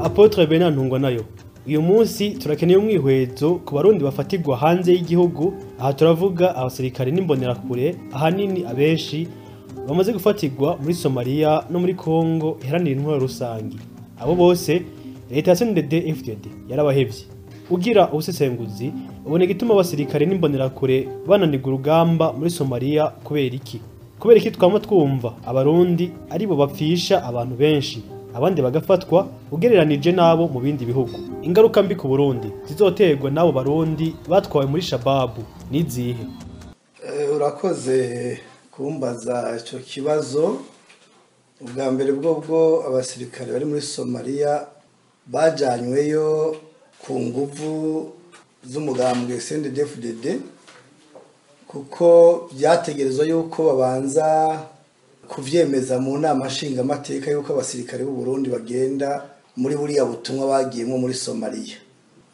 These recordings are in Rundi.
Apotre Benantungwa nayo uyu munsi turakeneye umwihwezo ku barundi bafatirwa hanze y'igihugu. Aha turavuga abasirikare n'imbonerakure, ahanini abenshi bamaze gufatirwa muri Somalia no muri Kongo iharanira intwaro rusangi. Abo bose leta ya CNDD-FDD yarabahevye. Ugira ubusesenguzi ubone gituma abasirikare n'imbonerakure bananirwa urugamba muri Somalia kubera iki? Kubera iki twama twumva abarundi ari bo bapfisha abantu benshi, abandi bagafatwa ugereranije nabo mu bindi bihugu? Ingaruka mbi ku Burundi zizoterwa nabo barundi batwawe muri shababu nizihe? Urakoze kumbaza ico kibazo. Ubwa mbere bwo abasirikare bari muri Somalia bajanyweyo ku nguvu z'umugambwe CNDD-FDD, kuko byategerezwa yuko babanza kuvyemeza mu nama nshingamateka yuko abasirikare b'u Burundi bagenda muri buriya butumwa bagiyemo muri Somalia.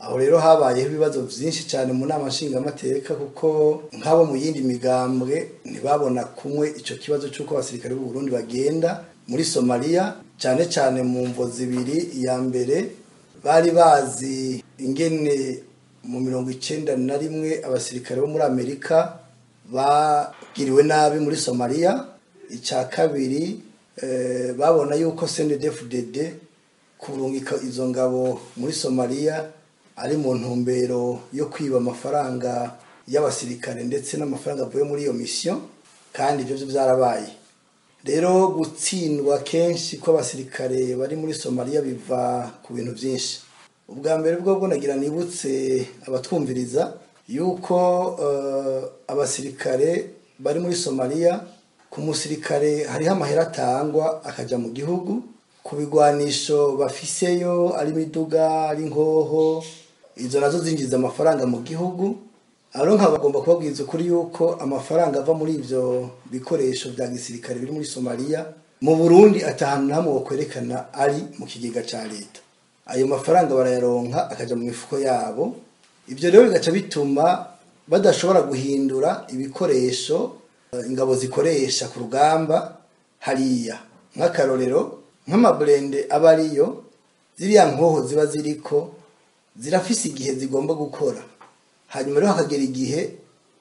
Aho rero habayeho ibibazo vyinshi cyane mu nama nshingamateka, kuko nk'abo mu yindi migambwe ntibabona kumwe ico kibazo cy'uko abasirikare b'u Burundi bagenda muri Somalia, cyane cyane mu mvo zibiri. Iya mbere bari bazi ingene mu 1991 abasirikare bo muri Amerika bagiriwe nabi muri Somalia. Icya kabiri babona yuko CNDD-FDD kurungika izo ngabo muri Somalia ari mu ntumbero yo kwiba amafaranga y'abasirikare ndetse n'amafaranga avuye muri iyo mission, kandi ibyo byarabaye. Rero gutsindwa kenshi ko abasirikare bari muri Somalia biva ku bintu byinshi. Ubwa mbere bwo nagira nibutse abatwumviriza yuko abasirikare bari muri Somalia, ku musirikare hariho amahera atangwa akaja mu gihugu, ku bigwanisho bafiseyo ari miduga ari nkoho, izo nazo zinjiza amafaranga mu gihugu. Aronka bagomba kubabwiza kuri yuko amafaranga ava muri ivyo bikoresho bya gisirikare biri muri Somalia mu Burundi atahanu hamwe bakwerekana ari mu kigega ca leta. Ayo mafaranga barayaronka akaja mu mifuko yabo. Ivyo rero bigaca bituma badashobora guhindura ibikoresho ingabo zikoresha ku rugamba hariya. Nk'akarorero nk'amablende abariyo, ziriya nkoho ziba ziriko zirafise igihe zigomba gukora, hanyuma rero hakagera igihe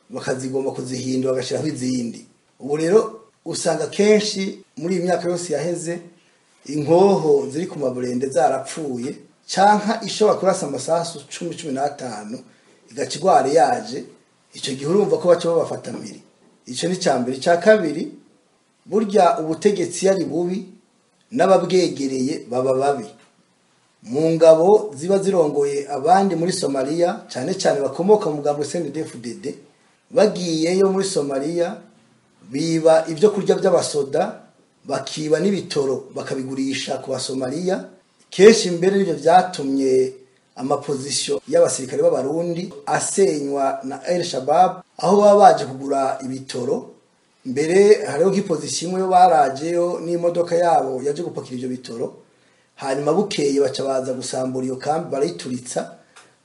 bakazigomba kuzihindura bagashiraho izindi. Ubu rero usanga kenshi muri iyi myaka yose yaheze inkoho ziri ku mablende zarapfuye, canka ishobora kurasa amasasu 10-15 igacigware yaje. Ico gihe urumva ko baca babafata mbiri. Ico ni cyambere. Cya kabiri, burya ubutegetsi yari bubi n'ababwegereye baba babi. Mu ngabo ziba zirongoye abandi muri Somalia, cyane cyane bakomoka mu mugambo CNDD-FDD, bagiyeyo muri Somalia biba ibyo kurya by'abasoda, bakiba n'ibitoro bakabigurisha ku Basomalia. Kenshi imbere n'ibyo byatumye amapozisyo y'abasirikare b'abarundi asenywa na Al-Shabaab, aho baba baje kugura ibitoro. Mbere hariho nk'ipozisyo imwe barajeyo n'imodoka yabo yaje gupakira ivyo bitoro, hanyuma bukeye baca baza gusambura iyo kambi barayituritsa.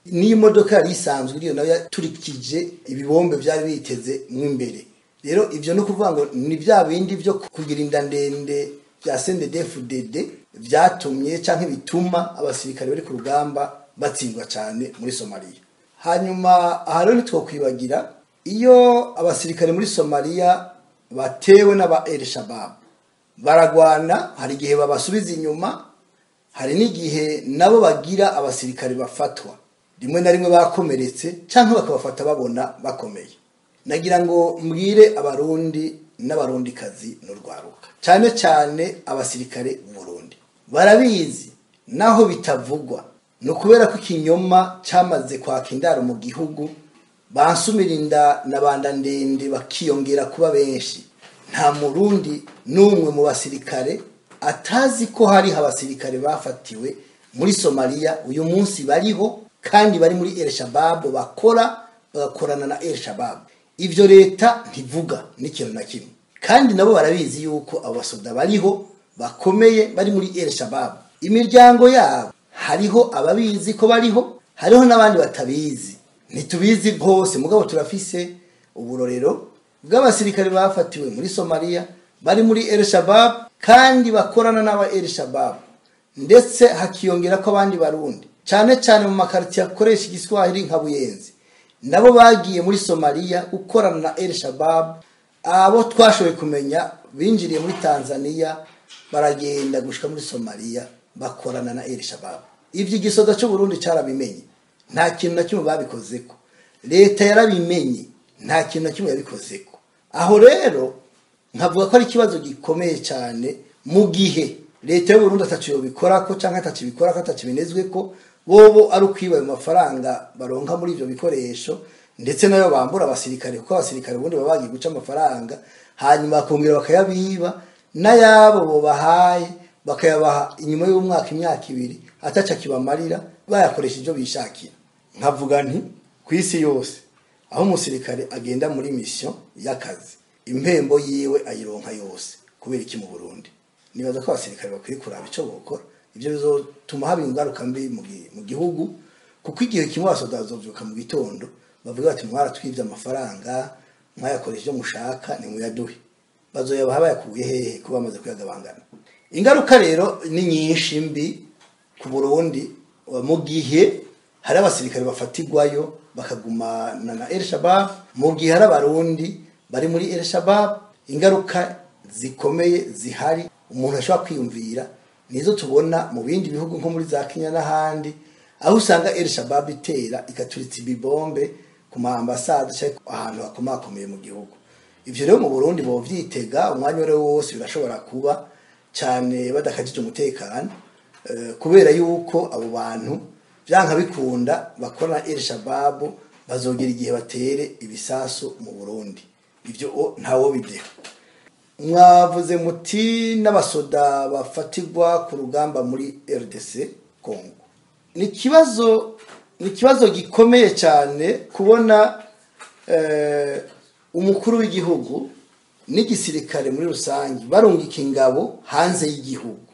N'imodoka yari isanzwe iriyo nayo yaturikije ibibombe byari biteze mu imbere. Rero ivyo no kuvuga ngo ni bya bindi byo kugira inda ndende bya CNDD-FDD byatumye canke bituma abasirikare bari ku rugamba batsindwa cyane muri Somalia. Hanyuma aha rero ntitwokwibagira iyo abasirikare muri Somalia batewe n'aba Al-Shabaab baragwana, hari igihe babasubiza inyuma, hari n'igihe nabo bagira abasirikare bafatwa rimwe na rimwe bakomeretse canke bakabafata babona bakomeye. Nagira ngo mbwire abarundi n'abarundikazi n'urwaruka, cyane cyane abasirikare b'u Burundi barabizi naho bitavugwa, no kubera ko ikinyoma cyamaze kwaka indaro mu gihugu, bansumirinda nabanda ndende bakiyongera kuba benshi. Nta murundi n'umwe mu basirikare atazi ko hari abasirikare bafatiwe muri Somalia uyu munsi bariho, kandi bari muri Al-Shabaab bagakorana na Al-Shabaab. Ivyo leta ntivuga n'ikintu na kimwe, kandi nabo barabizi yuko abasoda bariho bakomeye bari muri Al-Shabaab. Imiryango yabo hariho ababizi ko bariho, hariho n'abandi batabizi. Ntitubizi bose, mugabo turafise uburorero bw'abasirikare bafatiwe muri Somalia bari muri Al-Shabaab kandi bakorana n'aba Al-Shabaab. ndetse hakiyongera ko abandi barundi cyane cyane mu makaritiye akoresha igiswahili nka Buyenzi nabo bagiye muri Somalia gukorana na El Shabab. Abo twashoboye kumenya binjiriye muri Tanzania baragenda gushika muri Somalia bakorana na El Shabab. Ivyo igisoda cyo Burundi cyarabimenye, nta kintu na kimwe babikozeko. Leta yarabimenye, nta kintu na kimwe yabikozeko. Aho rero nkavuga ko ari ikibazo gikomeye cyane mu gihe leta y'u Burundi ataciye bikorako canke atacibikora ko atacibinezweko, bobo ari ukwiba ayo mafaranga baronka muri ivyo bikoresho, ndetse nayo bambura abasirikare kuko abasirikare ubundi babagiye guca amafaranga hanyuma bakongera bakayabiba n'ayabo bo bahaye bakayabaha inyuma y'umwaka imyaka ibiri ataca kibamarira bayakoresha ibyo bishakira. Nkavuga nti kwisi yose aho umusirikare agenda muri mission y'akazi impembo yiwe ayironka yose kubera iki mu Burundi. Nibaza ko abasirikare bakwiye kuraba ico bokora, ivyo bizotuma haba ingaruka mbi mu gihugu, kuko igihe kimwe basodazovyuka mu gitondo bavuga bati mwaratwivye amafaranga mwayakoresha mushaka ni muyaduhe, bazoyabaha bayakuye hehe kuba bamaze kuyagabangana. Ingaruka rero ni nyinshi mbi ku Burundi mu gihe hari abasirikare bafatigwayo bakagumana na El Shabab, mu gihe hari abarundi bari muri El Shabab. Ingaruka zikomeye zihari umuntu ashobora kwiyumvira nizo tubona mu bindi bihugu nko muri za Kenya n'ahandi, aho usanga El Shabab itera ikaturitsa ibibombe ku maambasade cyangwa ahantu hakomakomeye mu gihugu. Ivyo rero mu Burundi bo vyitega umwanya wose birashobora kuba cyane badakajije umutekano, kubera yuko abo bantu byanka bikunda bakora El Shabab bazogera igihe batere ibisasu mu Burundi. Ivyo ntawo bideha. Mwavuze muti n'abasoda bafatigwa ku rugamba muri RDC Congo. Ni kibazo gikomeye cyane kubona umukuru w'igihugu n'igisirikare muri rusangi barungika ingabo hanze y'igihugu,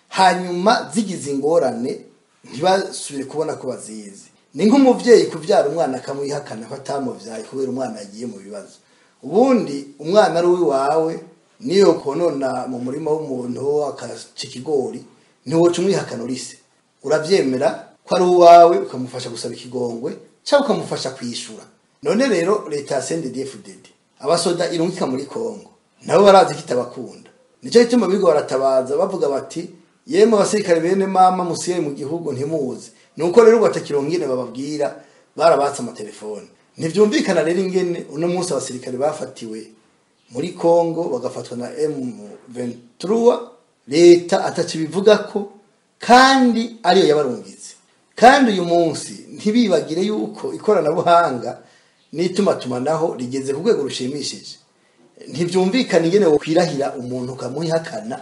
hanyuma zigize ingorane ntibasubire kubona ko bazizi. Ni nk'umuvyeyi kuvyara umwana akamwihakana ko atamuvyaye kubera umwana yagiye mu bibazo. Ubundi umwana ari uwawe niyo konona mu murima w'umuntu akaca ikigori ntiwoca umwihakana urise, uravyemera ko ari uwawe ukamufasha gusaba ikigongwe cyangwa ukamufasha kwishura. None rero leta ya CNDD-FDD abasoda irungika muri Kongo nabo barazi kitabakunda, nico gituma bigo baratabaza bavuga bati yemwe abasirikare bene mama musiye mu gihugu ntimuzi. Nuko rero batakirongine bababwira barabatsa amatelefone. Ntivyumvikana rero ingene uno munsi abasirikare bafatiwe muri Kongo bagafatwa na M23 leta atacibivuga ko kandi ariyo yabarungitse. Kandi uyu munsi ntibibagire yuko ikoranabuhanga n'itumatumanaho rigeze ku rwego rushimishije. Ntivyumvikana ingene wo kwirahira umuntu kamuhakana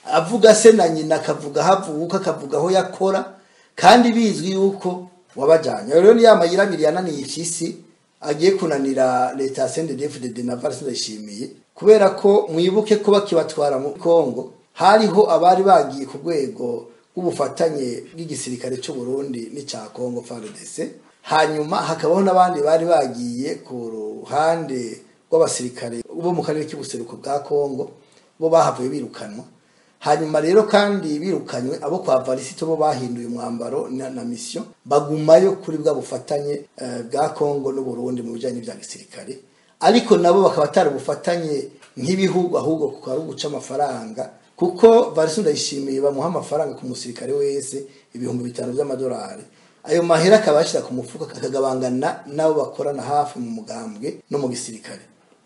avuga se na nyina akavuga havuka akavuga aho yakora kandi bizwi yuko wabajanye. Rero ni yamayirabiri yananiye ifisi agiye kunanira leta ya CNDD-FDD na Valens Ndayishimiye, kubera ko mwibuke ko bakibatwara mu Kongo hariho abari bagiye ku rwego rw'ubufatanye bw'igisirikare cy'u Burundi n'icya Kongo FARDC, hanyuma hakabaho n'abandi bari bagiye ku ruhande rw'abasirikare bo mu karere k'ubuseruko bwa Kongo bo bahavuye birukanwa. Hanyuma rero kandi birukanywe abo kwa Varisito bo bahinduye umwambaro na mission bagumayo kuri bwa bufatanye bwa Kongo n'u Burundi mu bijanye bya gisirikare, ariko nabo bakabatara ubufatanye nk'ibihugu ahubwo kuko ari guca amafaranga, kuko Varisito Ndayishimiye bamuha amafaranga ku musirikare wese $5,000 by'amadolari. Ayo mahera akabashira ku mufuka kakagabangana nabo bakorana hafi mu mugambwe no mu gisirikare.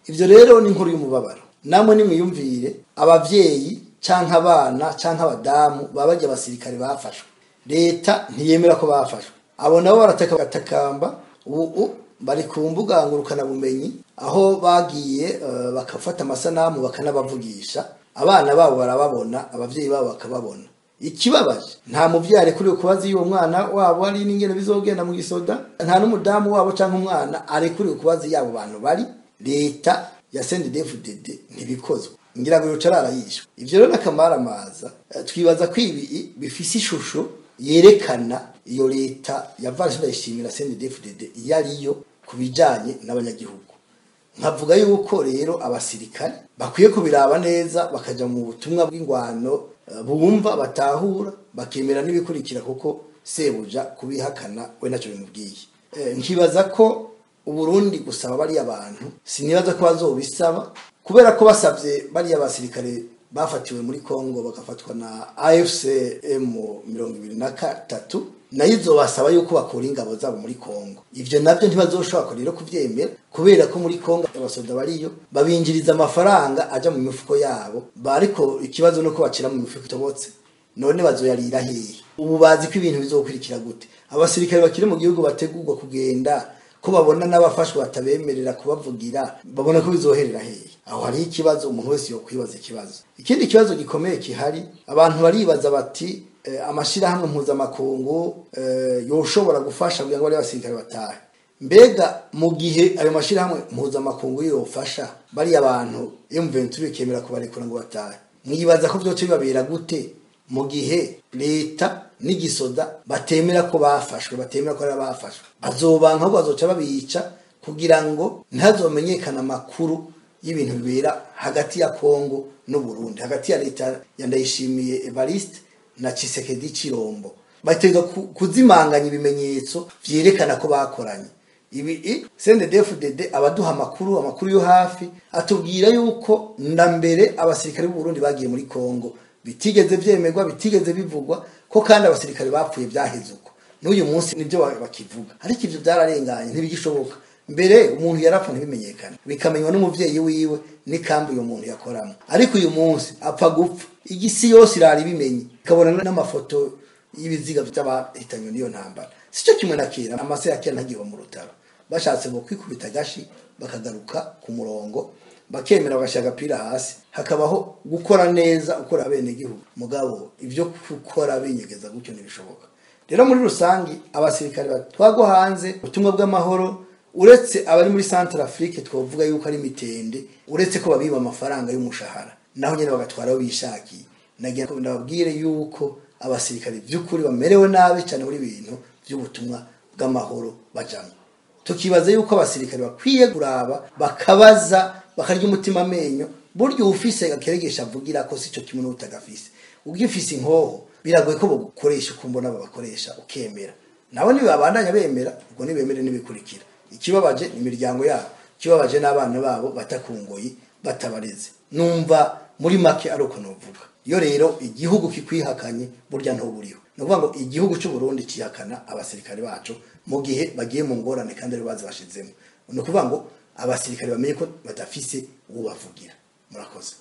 Ivyo rero ni inkuru y'umubabaro. Namwe nimwiyumvire abavyeyi canka abana canka abadamu babaje abasirikare bafashwe, leta ntiyemera ko bafashwe. Abo nabo barataka batakamba ubu bari ku mbuga ngurukana bumenyi aho bagiye bakafata amasanamu bakanabavugisha, abana babo barababona, abavyeyi babo bakababona. Ikibabaje nta muvyare kuri kubaza iyo mwana wabo ari n'ingene bizogenda mu gisoda, nta n'umudamu wabo canka umwana ari kuri kubaza yabo bantu bari. Leta ya CNDD-FDD ntibikozwe ngira ngo yocarara yishwe. Ivyo rero nakamaramaza twibaza ko ibi bifise ishusho yerekana iyo leta ya Valens Ndayishimiye na CNDD-FDD yariyo kubijanye n'abanyagihugu. Nkavuga yuko rero abasirikare bakwiye kubiraba neza bakaja mu butumwa bw'ingwano bumva batahura bakemera n'ibikurikira kuko sebuja kubihakana we nacyo bimubwiye. Nkibaza ko Uburundi gusaba bari abantu sinibaza ko bazobisaba kubera ko basavye bari abasirikare bafatiwe muri Kongo bagafatwa na AFCM 23 nayo izobasaba yuko bakora ingabo zabo muri Kongo. Ivyo navyo ntibazoshobora rero kuvyemera kubera ko muri Kongo abasoda bariyo babinjiriza amafaranga aja mu mifuko yabo, bariko ikibazo no ko bacira mu mifuko itobotse none bazoyarira hehe. Ubu bazi ko ibintu bizokurikira gute. Abasirikare bakiri mu gihugu bategurwa kugenda ko babona n'abafashwe batabemerera kubavugira babona ko bizoherera hehe. Aho hari ikibazo umuntu wese yo kwibaza ikibazo. Ikindi kibazo gikomeye kihari, abantu baribaza bati amashirahamwe mpuzamakungu yoshobora gufasha kugira ngo bari abasirikare batahe. Mbega mu gihe ayo mashirahamwe mpuzamakungu yofasha bari abantu M23 ikemera kubarekura ngo batahe, mwibaza ko byoce bibabera gute mu gihe leta n'igisoda batemera ko bafashwe, batemera ko ari bafashwe? Azobanka ko bazoca babica kugira ngo ntazomenyekana amakuru y'ibintu bibera hagati ya Kongo no Burundi, hagati ya leta yandayishimiye Evariste na Tshisekedi Chirombo. Bateza kuzimanganya ibimenyetso vyerekana ko bakoranye. Ibi CNDD-FDD abaduha amakuru yo hafi atubwira yuko ndambere abasirikare b'u Burundi bagiye muri Kongo bitigeze vyemerwa, bitigeze bivugwa ko kandi abasirikare bapfuye byaheze uko. N'uyu munsi nibyo bakivuga. Ariko ivyo byararenganye ntibigishoboka. Mbere umuntu yarapfa ntibimenyekana, bikamenywa n'umuvyeyi wiwe n'ikambi uyo muntu yakoramo. Ariko uyu munsi apfa gupfa, igisi yose irari bimenye, ikabona n'amafoto y'ibiziga by'abahitanywe niyo ntambara. Sico kimwe na kera, amase ya kera ntagiye mu rutaro. Bashatse bo kwikubita gashi bakagaruka ku murongo, bakemera bagashaka agapira hasi, hakabaho gukora neza ukora bene gihugu. Mugabo ivyo gukora binyegeza gutyo ntibishoboka. Rero muri rusangi abasirikare batwago hanze ubutumwa bw'amahoro, uretse abari muri Central Afrique twovuga yuko ari mitende, uretse ko babiba amafaranga y'umushahara naho nyene bagatwara bishakiye. Nagira ko ndababwire yuko abasirikare by'ukuri bamerewe nabi cyane muri bintu by'ubutumwa bw'amahoro bajamwe. Tukibaza yuko abasirikare bakwiye kuraba bakabaza bakarya umutima amenyo, buryo ufise akeregesha avugira ko sico kimwe n'utagafise. Ugifise inkoho biragoye ko bogukoresha kumbona babakoresha ukemera. Nabo ni babandanya bemera ubwo ni bemere nibikurikira. Ikibabaje ni imiryango yabo, kibabaje n'abana babo batakungoye batabareze. Numva muri make ariko novuga. Iyo rero igihugu kikwihakanye burya nto buriho. Nuvuga ngo igihugu cy'u Burundi kiyakana abasirikare bacu mu gihe bagiye mu ngorane kandi ari bazi bashizemo. No kuvuga ngo abasirikare bamenye ko badafise uwo bavugira. Murakoze.